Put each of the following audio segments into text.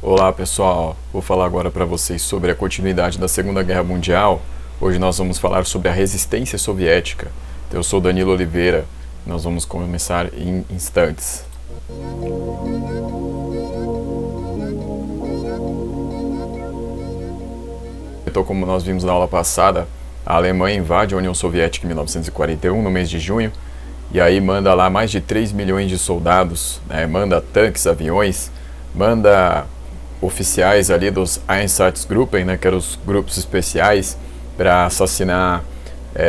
Olá pessoal, vou falar agora para vocês sobre a continuidade da Segunda Guerra Mundial. Hoje nós vamos falar sobre a resistência soviética. Eu sou Danilo Oliveira, nós vamos começar em instantes. Então, como nós vimos na aula passada, a Alemanha invade a União Soviética em 1941, no mês de junho, e aí manda lá mais de 3 milhões de soldados, manda tanques, aviões, manda oficiais ali dos Einsatzgruppen, que eram os grupos especiais para assassinar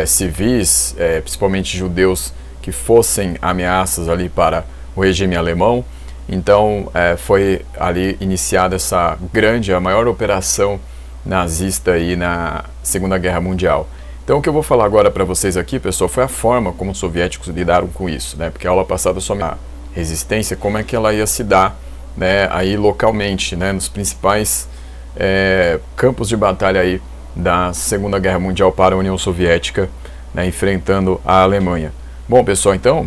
civis, principalmente judeus, que fossem ameaças ali para o regime alemão. Então foi ali iniciada essa grande, a maior operação nazista aí na Segunda Guerra Mundial. Então o que eu vou falar agora para vocês aqui, pessoal, foi a forma como os soviéticos lidaram com isso, porque a aula passada só a resistência, como é que ela ia se dar, aí localmente, nos principais campos de batalha aí da Segunda Guerra Mundial para a União Soviética, enfrentando a Alemanha. Bom, pessoal, então,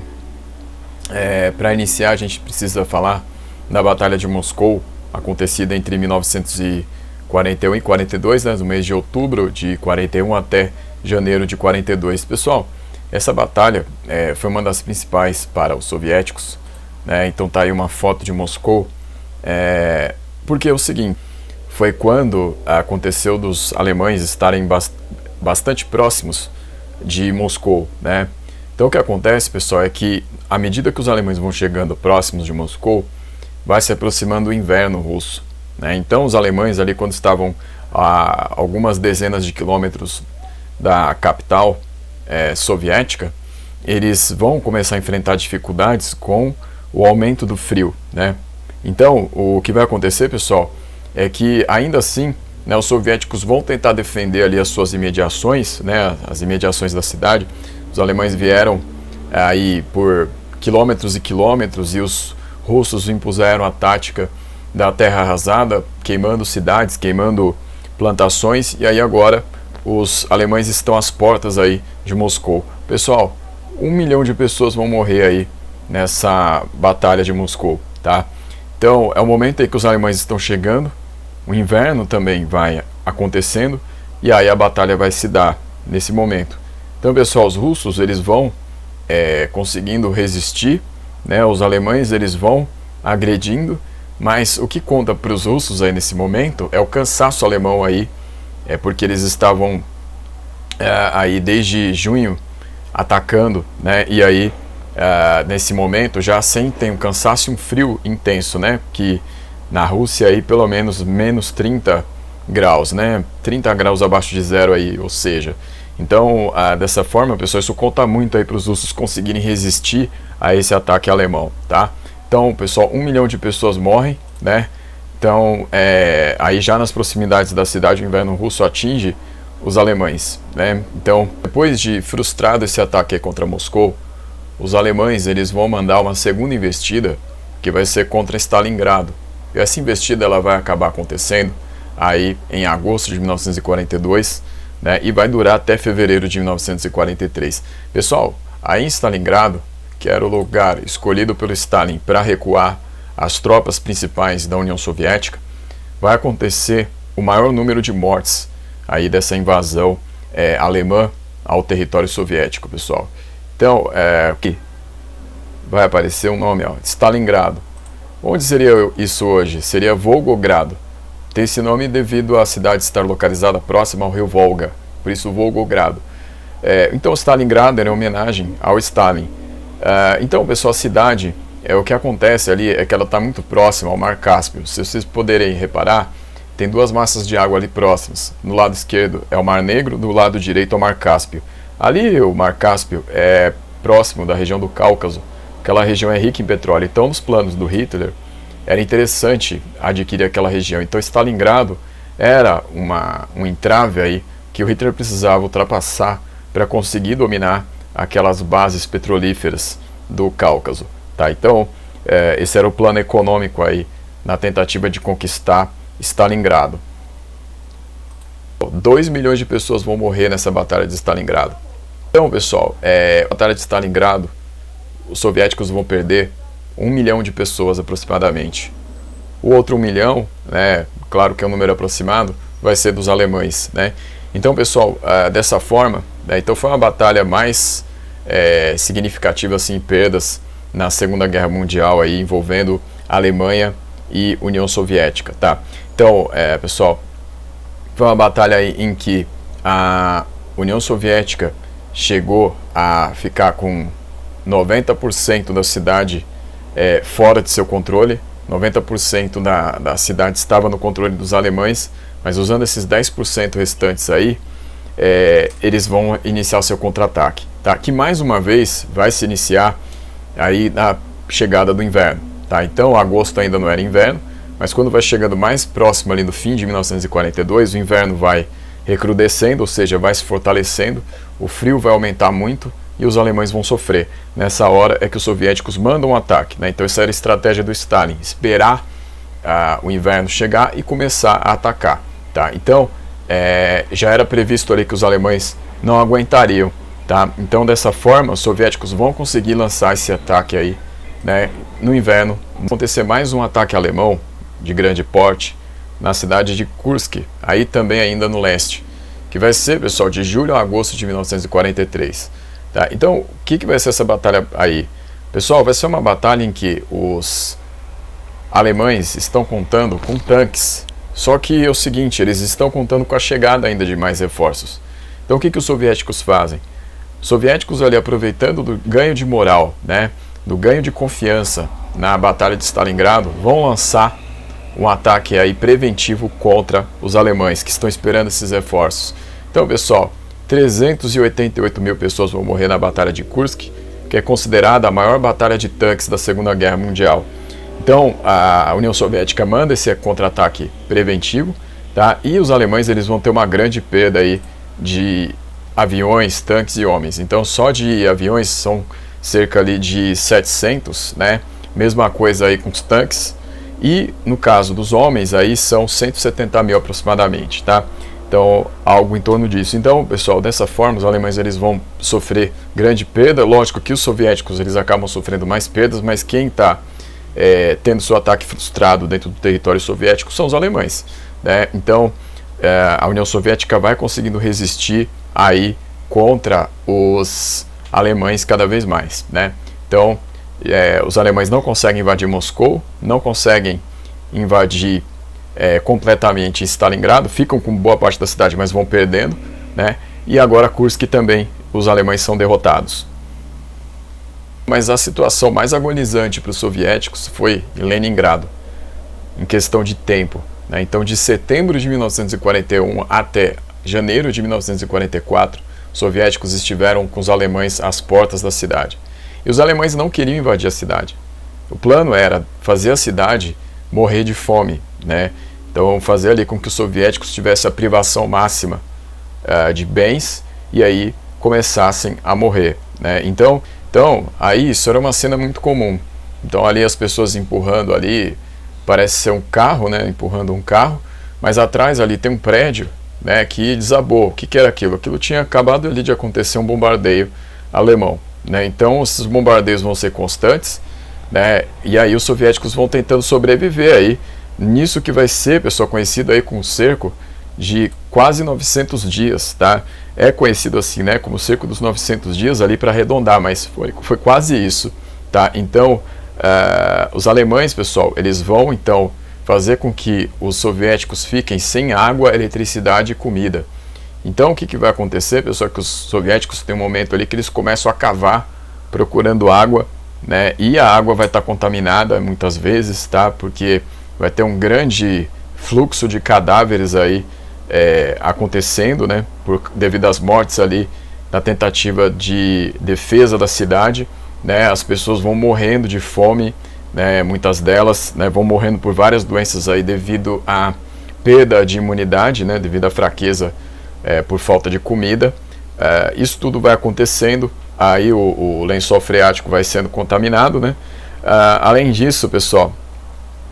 para iniciar a gente precisa falar da Batalha de Moscou, acontecida entre 1941 e 42, no mês de outubro de 41 até janeiro de 42. Pessoal, essa batalha foi uma das principais para os soviéticos, então tá aí uma foto de Moscou, porque é o seguinte, foi quando aconteceu dos alemães estarem bastante próximos de Moscou, Então o que acontece, pessoal, é que à medida que os alemães vão chegando próximos de Moscou, vai se aproximando o inverno russo, Então os alemães ali, quando estavam a algumas dezenas de quilômetros da capital soviética, eles vão começar a enfrentar dificuldades com o aumento do frio, Então o que vai acontecer, pessoal, é que ainda assim, os soviéticos vão tentar defender ali as suas imediações, as imediações da cidade. Os alemães vieram aí por quilômetros e quilômetros e os russos impuseram a tática da terra arrasada, queimando cidades, queimando plantações, e aí agora os alemães estão às portas aí de Moscou. Pessoal, 1 milhão de pessoas vão morrer aí nessa batalha de Moscou, Então é o momento aí que os alemães estão chegando, o inverno também vai acontecendo, e aí a batalha vai se dar nesse momento. Então, pessoal, os russos eles vão conseguindo resistir, os alemães eles vão agredindo, mas o que conta para os russos aí nesse momento é o cansaço alemão aí, porque eles estavam aí desde junho atacando, e aí nesse momento já sentem um cansaço e um frio intenso, que na Rússia aí pelo menos menos 30 graus, 30 graus abaixo de zero aí, ou seja, então dessa forma, pessoal, isso conta muito aí para os russos conseguirem resistir a esse ataque alemão, Então, pessoal, 1 milhão de pessoas morrem, Então, aí já nas proximidades da cidade, o inverno russo atinge os alemães, Então, depois de frustrado esse ataque contra Moscou, os alemães eles vão mandar uma segunda investida, que vai ser contra Stalingrado. E essa investida ela vai acabar acontecendo aí em agosto de 1942, e vai durar até fevereiro de 1943. Pessoal, aí em Stalingrado, que era o lugar escolhido pelo Stalin para recuar as tropas principais da União Soviética, vai acontecer o maior número de mortes aí dessa invasão alemã ao território soviético, pessoal. Então, aqui vai aparecer um nome, Stalingrado. Onde seria isso hoje? Seria Volgogrado. Tem esse nome devido à cidade estar localizada próxima ao rio Volga, por isso Volgogrado. Então Stalingrado era em homenagem ao Stalin. Então, pessoal, a cidade, o que acontece ali é que ela está muito próxima ao Mar Cáspio. Se vocês puderem reparar, tem duas massas de água ali próximas. No lado esquerdo é o Mar Negro, do lado direito é o Mar Cáspio. Ali o Mar Cáspio é próximo da região do Cáucaso. Aquela região é rica em petróleo. Então, nos planos do Hitler, era interessante adquirir aquela região. Então, Stalingrado era um entrave aí que o Hitler precisava ultrapassar para conseguir dominar aquelas bases petrolíferas do Cáucaso. Então, esse era o plano econômico aí na tentativa de conquistar Stalingrado. 2 milhões de pessoas vão morrer nessa batalha de Stalingrado. Então, pessoal, a batalha de Stalingrado, os soviéticos vão perder 1 milhão de pessoas aproximadamente. o outro 1 milhão, né, claro que é um número aproximado, vai ser dos alemães, né. Então, pessoal, dessa forma, né, então foi uma batalha mais significativa assim, em perdas na Segunda Guerra Mundial, aí, envolvendo Alemanha e União Soviética, tá? Então, pessoal, foi uma batalha aí em que a União Soviética chegou a ficar com 90% da cidade fora de seu controle, 90% da cidade estava no controle dos alemães, mas usando esses 10% restantes aí, eles vão iniciar o seu contra-ataque, tá? Que mais uma vez vai se iniciar aí na chegada do inverno, tá? Então agosto ainda não era inverno, mas quando vai chegando mais próximo ali do fim de 1942, o inverno vai recrudescendo, ou seja, vai se fortalecendo, o frio vai aumentar muito e os alemães vão sofrer. Nessa hora é que os soviéticos mandam um ataque, né? Então essa era a estratégia do Stalin, esperar o inverno chegar e começar a atacar, tá? Então já era previsto ali que os alemães não aguentariam, tá? Então dessa forma os soviéticos vão conseguir lançar esse ataque aí, né, no inverno. Vai acontecer mais um ataque alemão de grande porte na cidade de Kursk, aí também ainda no leste, que vai ser, pessoal, de julho a agosto de 1943, tá? Então o que vai ser essa batalha aí? Pessoal, vai ser uma batalha em que os alemães estão contando com tanques, só que é o seguinte, eles estão contando com a chegada ainda de mais reforços. Então o que os soviéticos fazem? Os soviéticos ali, aproveitando do ganho de moral, né, do ganho de confiança na batalha de Stalingrado, vão lançar um ataque aí preventivo contra os alemães que estão esperando esses reforços. Então, pessoal, 388 mil pessoas vão morrer na batalha de Kursk, que é considerada a maior batalha de tanques da Segunda Guerra Mundial. Então a União Soviética manda esse contra-ataque preventivo, tá? E os alemães eles vão ter uma grande perda aí de aviões, tanques e homens. Então só de aviões são cerca ali de 700, né? Mesma coisa aí com os tanques. E no caso dos homens aí são 170 mil aproximadamente, tá? Então algo em torno disso. Então, pessoal, dessa forma os alemães eles vão sofrer grande perda. Lógico que os soviéticos eles acabam sofrendo mais perdas, mas quem está tendo seu ataque frustrado dentro do território soviético são os alemães, né? Então a União Soviética vai conseguindo resistir aí contra os alemães cada vez mais, né? Então os alemães não conseguem invadir Moscou, não conseguem invadir completamente Stalingrado, ficam com boa parte da cidade, mas vão perdendo, né? E agora Kursk também, os alemães são derrotados. Mas a situação mais agonizante para os soviéticos foi em Leningrado, em questão de tempo, né? Então de setembro de 1941 até janeiro de 1944, os soviéticos estiveram com os alemães às portas da cidade. E os alemães não queriam invadir a cidade. O plano era fazer a cidade morrer de fome, né? Então fazer ali com que os soviéticos tivessem a privação máxima de bens e aí começassem a morrer, né? Então aí isso era uma cena muito comum. Então ali as pessoas empurrando ali, parece ser um carro, né? Empurrando um carro, mas atrás ali tem um prédio, né? Que desabou. O que era aquilo? Aquilo tinha acabado ali de acontecer um bombardeio alemão, né? Então esses bombardeios vão ser constantes, né? E aí os soviéticos vão tentando sobreviver aí nisso que vai ser, pessoal, conhecido aí como cerco de quase 900 dias, tá? É conhecido assim, né, como cerco dos 900 dias ali para arredondar, mas foi quase isso, tá? Então os alemães, pessoal, eles vão então fazer com que os soviéticos fiquem sem água, eletricidade e comida. Então o que vai acontecer, pessoal, é que os soviéticos têm um momento ali que eles começam a cavar procurando água, né? E a água vai estar contaminada muitas vezes, tá? Porque vai ter um grande fluxo de cadáveres aí acontecendo, né? Devido às mortes ali na tentativa de defesa da cidade, né? As pessoas vão morrendo de fome, né? Muitas delas, né, vão morrendo por várias doenças aí devido à perda de imunidade, né? Devido à fraqueza por falta de comida. Isso tudo vai acontecendo, aí o lençol freático vai sendo contaminado, né? Além disso, pessoal,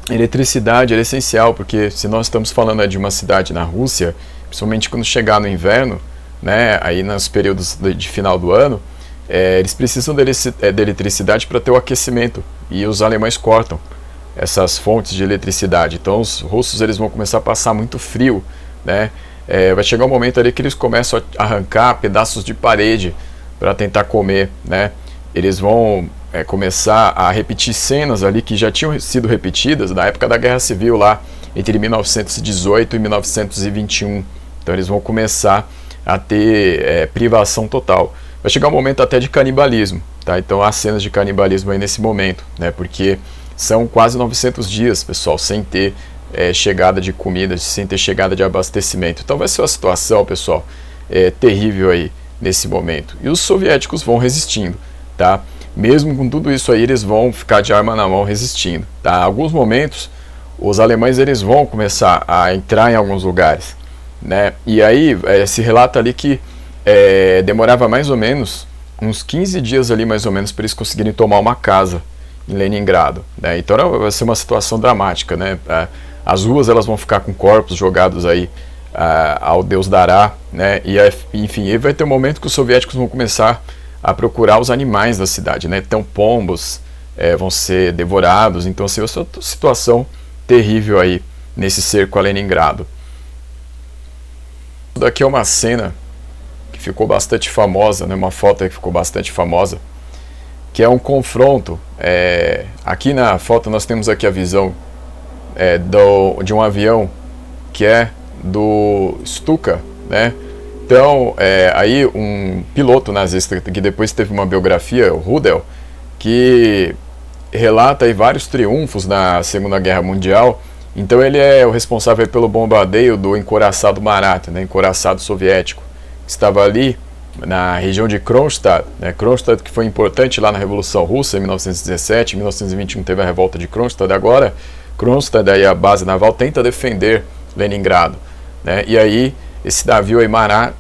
eletricidade é essencial, porque se nós estamos falando de uma cidade na Rússia, principalmente quando chegar no inverno, né, aí nos períodos de final do ano, eles precisam de eletricidade para ter o aquecimento, e os alemães cortam, essas fontes de eletricidade. Então os russos eles vão começar a passar muito frio, né? Vai chegar um momento ali que eles começam a arrancar pedaços de parede para tentar comer, né? Eles vão começar a repetir cenas ali que já tinham sido repetidas na época da Guerra Civil lá entre 1918 e 1921. Então eles vão começar a ter privação total. Vai chegar um momento até de canibalismo, tá? Então há cenas de canibalismo aí nesse momento, né? Porque são quase 900 dias, pessoal, sem ter chegada de comida, sem ter chegada de abastecimento. Então vai ser uma situação, pessoal, terrível aí nesse momento. E os soviéticos vão resistindo, tá? Mesmo com tudo isso aí, eles vão ficar de arma na mão resistindo, tá? Em alguns momentos, os alemães eles vão começar a entrar em alguns lugares, né? E aí se relata ali que demorava mais ou menos uns 15 dias ali mais ou menos para eles conseguirem tomar uma casa em Leningrado, né? Então vai ser uma situação dramática, né? As ruas elas vão ficar com corpos jogados aí ao Deus dará, né? E enfim, aí vai ter um momento que os soviéticos vão começar a procurar os animais da cidade, né? Então pombos vão ser devorados. Então assim, vai ser uma situação terrível aí nesse cerco a Leningrado. Isso daqui é uma cena que ficou bastante famosa, né? Uma foto aí que ficou bastante famosa, que é um confronto. Aqui na foto nós temos aqui a visão de um avião que é do Stuka, né? Então aí um piloto nazista que depois teve uma biografia, o Rudel, que relata aí vários triunfos na Segunda Guerra Mundial. Então ele é o responsável pelo bombardeio do encouraçado Marat, né? Encouraçado soviético, que estava ali na região de Kronstadt, né? Kronstadt que foi importante lá na Revolução Russa em 1917, em 1921 teve a revolta de Kronstadt. Agora Kronstadt, aí a base naval, tenta defender Leningrado, né? E aí esse navio aí, Marat,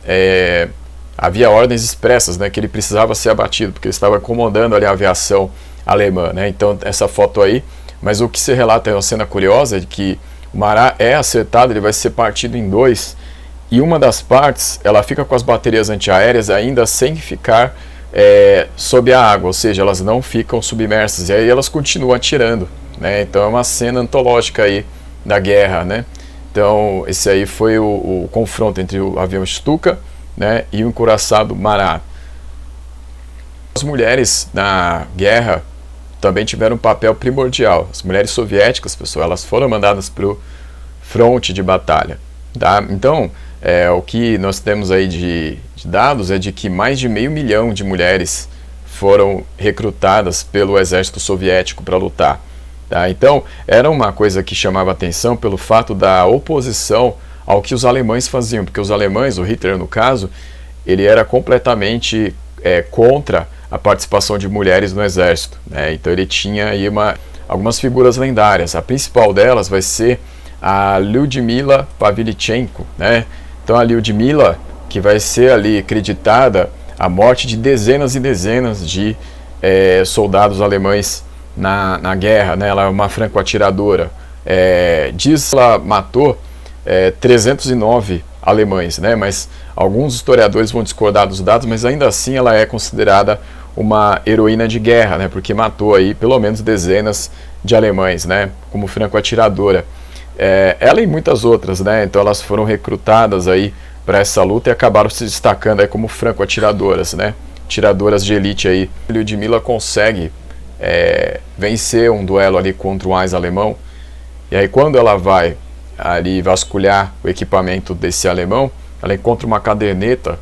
havia ordens expressas, né, que ele precisava ser abatido, porque ele estava incomodando ali a aviação alemã, né? Então essa foto aí, mas o que se relata é uma cena curiosa, de que o Marat é acertado, ele vai ser partido em dois, e uma das partes, ela fica com as baterias antiaéreas ainda sem ficar sob a água, ou seja, elas não ficam submersas, e aí elas continuam atirando, né? Então é uma cena antológica aí da guerra, né? Então esse aí foi o confronto entre o avião Stuka, né, e o encouraçado Marat. As mulheres na guerra também tiveram um papel primordial. As mulheres soviéticas, pessoal, elas foram mandadas para o fronte de batalha, tá? Então o que nós temos aí de dados é de que mais de 500 mil de mulheres foram recrutadas pelo exército soviético para lutar, tá? Então era uma coisa que chamava atenção pelo fato da oposição ao que os alemães faziam, porque os alemães, o Hitler no caso, ele era completamente contra a participação de mulheres no exército, né? Então ele tinha aí algumas figuras lendárias. A principal delas vai ser a Lyudmila Pavlichenko, né? Então a Lyudmila, que vai ser ali acreditada a morte de dezenas e dezenas de soldados alemães na guerra, né? Ela é uma franco-atiradora. Diz que ela matou 309 alemães, né? Mas alguns historiadores vão discordar dos dados, mas ainda assim ela é considerada uma heroína de guerra, né? Porque matou aí pelo menos dezenas de alemães, né? Como franco-atiradora. Ela e muitas outras, né? Então elas foram recrutadas aí para essa luta e acabaram se destacando aí como franco-atiradoras, né? Tiradoras de elite aí. Lyudmila consegue vencer um duelo ali contra um ex-alemão, e aí quando ela vai ali vasculhar o equipamento desse alemão, ela encontra uma caderneta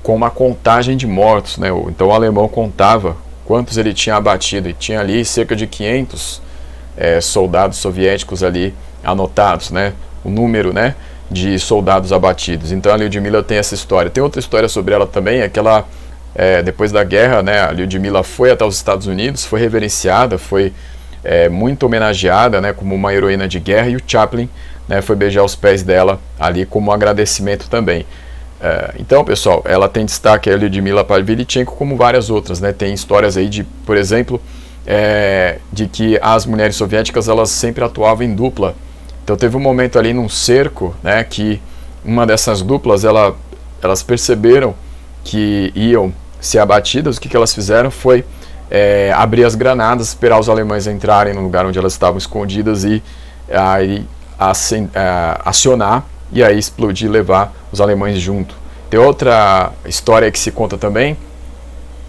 com uma contagem de mortos, né? Então o alemão contava quantos ele tinha abatido, e tinha ali cerca de 500 soldados soviéticos ali anotados, né? O número, né, de soldados abatidos. Então a Lyudmila tem essa história. Tem outra história sobre ela também, é que ela, depois da guerra, né, a Lyudmila foi até os Estados Unidos, foi reverenciada, foi muito homenageada, né, como uma heroína de guerra, e o Chaplin, né, foi beijar os pés dela ali como um agradecimento também. Então, pessoal, ela tem destaque a Lyudmila Pavlichenko, como várias outras, né? Tem histórias aí de, por exemplo, de que as mulheres soviéticas elas sempre atuavam em dupla. Então teve um momento ali num cerco, né, que uma dessas duplas elas perceberam que iam ser abatidas. O que elas fizeram foi abrir as granadas, esperar os alemães entrarem no lugar onde elas estavam escondidas e aí acionar e aí explodir e levar os alemães junto. Tem outra história que se conta também,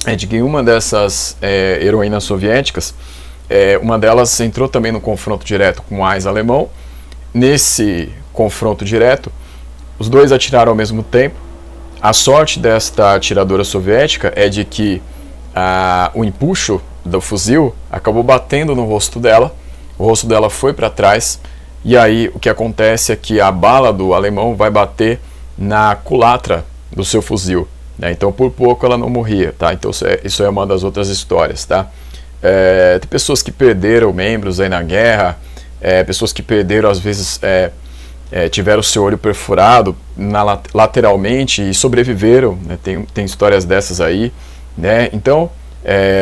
é de que uma dessas heroínas soviéticas, uma delas entrou também no confronto direto com o AIS alemão. Nesse confronto direto, os dois atiraram ao mesmo tempo. A sorte desta atiradora soviética é de que o empuxo do fuzil acabou batendo no rosto dela, o rosto dela foi para trás, e aí o que acontece é que a bala do alemão vai bater na culatra do seu fuzil, né? Então por pouco ela não morria, tá? Então isso é uma das outras histórias, tá? Tem pessoas que perderam membros aí na guerra, pessoas que perderam às vezes tiveram o seu olho perfurado lateralmente e sobreviveram, né? Tem histórias dessas aí, né? Então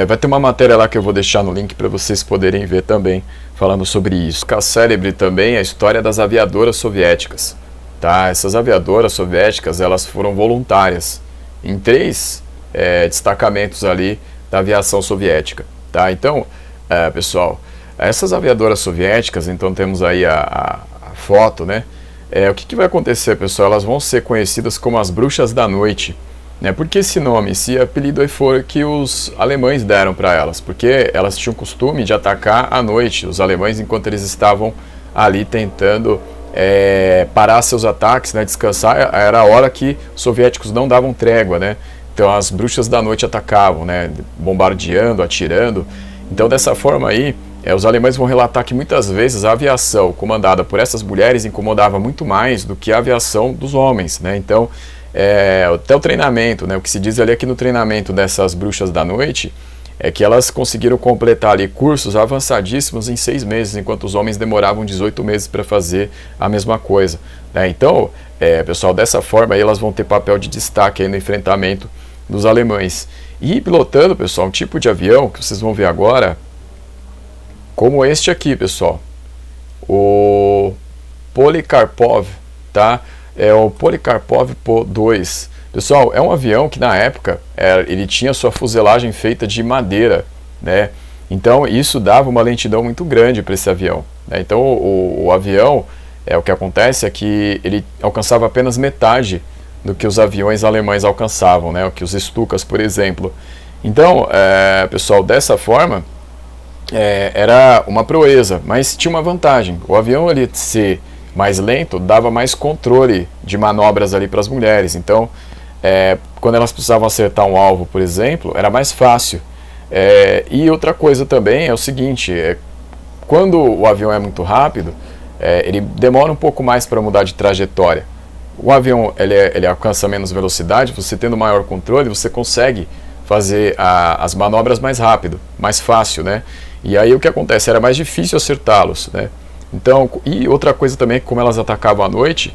vai ter uma matéria lá que eu vou deixar no link para vocês poderem ver também, falando sobre isso. A célebre também a história das aviadoras soviéticas, tá? Essas aviadoras soviéticas, elas foram voluntárias em 3 destacamentos ali da aviação soviética, tá? Então, pessoal, essas aviadoras soviéticas, então temos aí a foto, né? O que vai acontecer, pessoal? Elas vão ser conhecidas como as bruxas da noite, né? Por que esse nome? Esse apelido aí foi que os alemães deram para elas, porque elas tinham o costume de atacar à noite, os alemães, enquanto eles estavam ali tentando parar seus ataques, né, descansar, era a hora que os soviéticos não davam trégua, né? Então as bruxas da noite atacavam, né, bombardeando, atirando. Então dessa forma aí, os alemães vão relatar que muitas vezes a aviação comandada por essas mulheres incomodava muito mais do que a aviação dos homens, né? Então até o treinamento, né, o que se diz ali é que no treinamento dessas bruxas da noite é que elas conseguiram completar ali cursos avançadíssimos em 6 meses, enquanto os homens demoravam 18 meses para fazer a mesma coisa, né? Então, pessoal, dessa forma aí elas vão ter papel de destaque aí no enfrentamento dos alemães. E pilotando, pessoal, um tipo de avião que vocês vão ver agora, como este aqui, pessoal, o Polikarpov, tá? É o Polikarpov Po-2. Pessoal, é um avião que na época ele tinha sua fuselagem feita de madeira, né? Então isso dava uma lentidão muito grande para esse avião, né? Então o avião, o que acontece é que ele alcançava apenas metade do que os aviões alemães alcançavam, né? O que os Stukas, por exemplo. Então, pessoal, dessa forma era uma proeza, mas tinha uma vantagem. O avião ele ser mais lento dava mais controle de manobras ali para as mulheres. Então quando elas precisavam acertar um alvo, por exemplo, era mais fácil. E outra coisa também é o seguinte, quando o avião é muito rápido, ele demora um pouco mais para mudar de trajetória. O avião ele alcança menos velocidade, você tendo maior controle, você consegue fazer as manobras mais rápido, mais fácil, né? E aí o que acontece? Era mais difícil acertá-los, né? Então, e outra coisa também é que como elas atacavam à noite,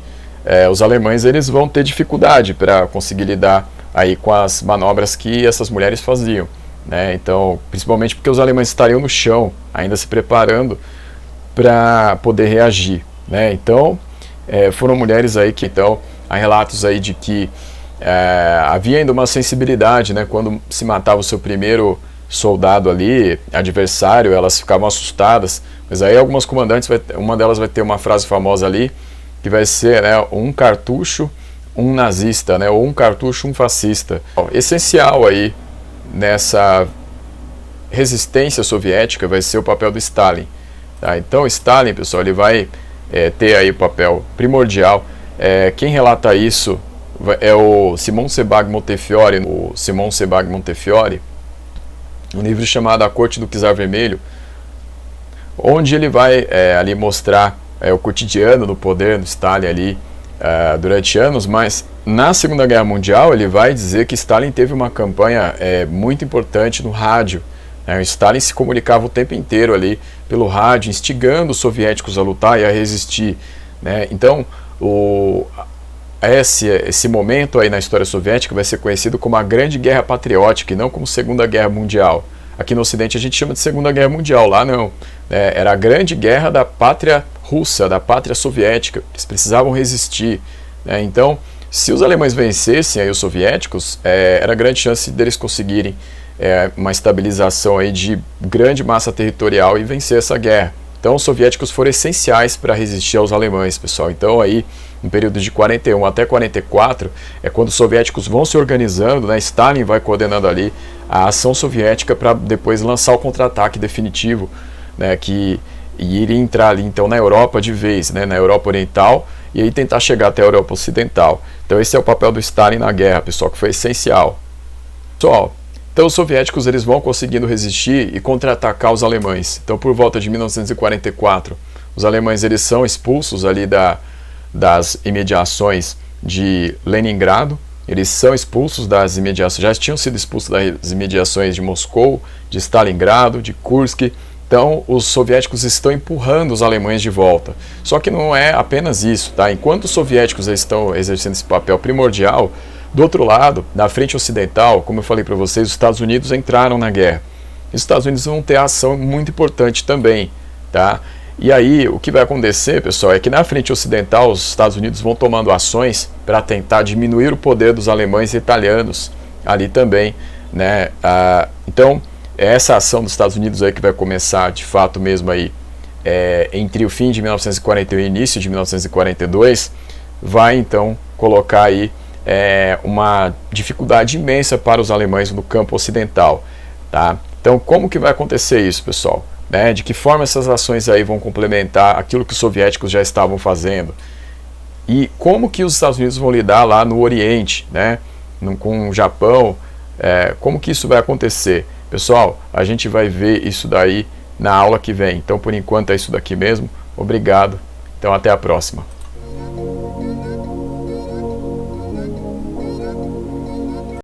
os alemães eles vão ter dificuldade para conseguir lidar aí com as manobras que essas mulheres faziam, né? Então, principalmente porque os alemães estariam no chão, ainda se preparando para poder reagir, né? Então, foram mulheres aí que, então, há relatos aí de que havia ainda uma sensibilidade, né? Quando se matava o seu primeiro soldado ali, adversário, elas ficavam assustadas, mas aí algumas comandantes, uma delas vai ter uma frase famosa ali, que vai ser, né, um cartucho, um nazista, né, ou um cartucho, um fascista. Essencial aí nessa resistência soviética vai ser o papel do Stalin, tá? Então Stalin, pessoal, ele vai ter aí o papel primordial. Quem relata isso é o Simon Sebag Montefiore, um livro chamado A Corte do Czar Vermelho, onde ele vai ali mostrar o cotidiano do poder do Stalin ali durante anos, mas na Segunda Guerra Mundial ele vai dizer que Stalin teve uma campanha muito importante no rádio, né? O Stalin se comunicava o tempo inteiro ali pelo rádio, instigando os soviéticos a lutar e a resistir, né? Então esse momento aí na história soviética vai ser conhecido como a Grande Guerra Patriótica e não como Segunda Guerra Mundial. Aqui no Ocidente a gente chama de Segunda Guerra Mundial, lá não. Era a Grande Guerra da pátria russa, da pátria soviética. Eles precisavam resistir, né? Então, se os alemães vencessem aí os soviéticos, era grande chance deles conseguirem uma estabilização aí de grande massa territorial e vencer essa guerra. Então os soviéticos foram essenciais para resistir aos alemães, pessoal. Então aí, no período de 41 até 44, é quando os soviéticos vão se organizando, né? Stalin vai coordenando ali a ação soviética para depois lançar o contra-ataque definitivo, né? E iria entrar ali então na Europa de vez, né? Na Europa Oriental, e aí tentar chegar até a Europa Ocidental. Então esse é o papel do Stalin na guerra, pessoal, que foi essencial. Pessoal, então os soviéticos eles vão conseguindo resistir e contra-atacar os alemães. Então por volta de 1944, os alemães eles são expulsos ali das imediações de Leningrado. Eles são expulsos das imediações, já tinham sido expulsos das imediações de Moscou, de Stalingrado, de Kursk. Então os soviéticos estão empurrando os alemães de volta. Só que não é apenas isso, tá? Enquanto os soviéticos estão exercendo esse papel primordial, do outro lado, na frente ocidental, como eu falei para vocês, os Estados Unidos entraram na guerra. E os Estados Unidos vão ter ação muito importante também, tá? E aí, o que vai acontecer, pessoal, é que na frente ocidental, os Estados Unidos vão tomando ações para tentar diminuir o poder dos alemães e italianos ali também, né? Então, é essa ação dos Estados Unidos aí que vai começar, de fato mesmo aí, entre o fim de 1941 e início de 1942, vai então colocar aí uma dificuldade imensa para os alemães no campo ocidental, tá? Então, como que vai acontecer isso, pessoal? De que forma essas ações aí vão complementar aquilo que os soviéticos já estavam fazendo? E como que os Estados Unidos vão lidar lá no Oriente, né? Com o Japão? Como que isso vai acontecer? Pessoal, a gente vai ver isso daí na aula que vem. Então, por enquanto é isso daqui mesmo. Obrigado. Então, até a próxima.